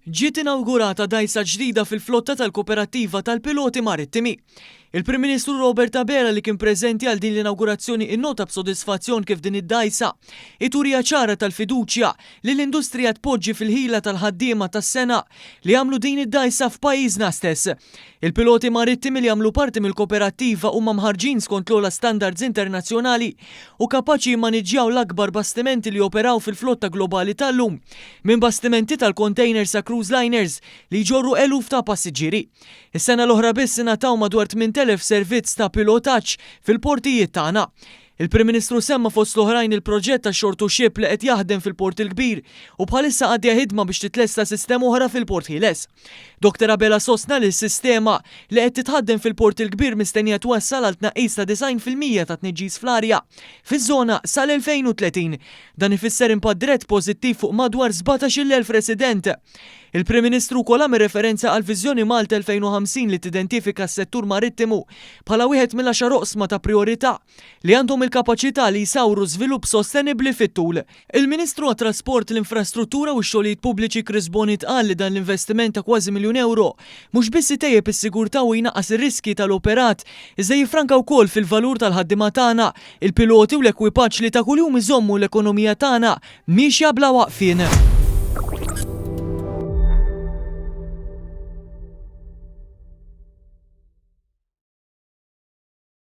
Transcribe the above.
Ġiet inawgurata dajsa ġdida fil-flotta tal-Koperattiva tal-Piloti Marittimi. Il-Prim Ministru Robert Abela li kien preżenti għal din l-inaugurazzjoni innota b'sodisfazzjon kif din id-dajsa iturija ċara tal-fiduċja li l-industrija tpoġġi fil-ħila tal-ħaddiema tas-sena li għamlu din id-dajsa f'pajjiżna stess. Il-Piloti Marittimi li għamlu parti mill-Koperattiva huma mħarġin skont l-ogħla standards internazzjonali u kapaċi jimmaniġġjaw l-akbar bastimenti li operaw fil-flotta globali tal-lum, minn bastimenti tal-containers sa' cruise liners li jġorru eluf ta' passiġġieri. Is-sena l-oħra biss ingħataw madwar 8,000 servizz ta' pilotaġġ fil-portijiet tagħna. Il-Prim Ministru semma fost l-oħrajn il-proġett ta' Shore to Ship li qed jaħdem fil-Port il-Kbir u bħalissa għaddejja ħidma biex titlesta sistema oħra fil-Port ħieles. Dr. Abela sostna li s-sistema li qed titħaddem fil-Port il-Kbir mistennija twassal għal tnaqqis ta' 90% ta' tniġġis fl-arja fiż-żona sal-2030. Dan ifisser impatt dirett pożittiv fuq madwar 17,000 resident. Il-Prim Ministru wkoll għamel referenza għal Viżjoni Malta 2050 li tidentifika s-settur marittimu bħala wieħed mill-10 oqsma ta' priorità li għandhom il-kapaċità li jsawru żvilupp sostenibbli fit-tul. Il-Ministru għat-Trasport, l-Infrastruttura u x-Xogħlijiet Pubbliċi Chris Bonet qal li dan l-investiment ta' kważi €1,000,000 mhux biss itejjeb is-sigurtà u jnaqqas ir-riski tal-operat, iżda jiffranka wkoll fil-valur tal-ħaddiema tagħna, il-piloti u l-ekwipaġġ li ta' kuljum iżommu l-ekonomija tagħna mixja bla waqfien.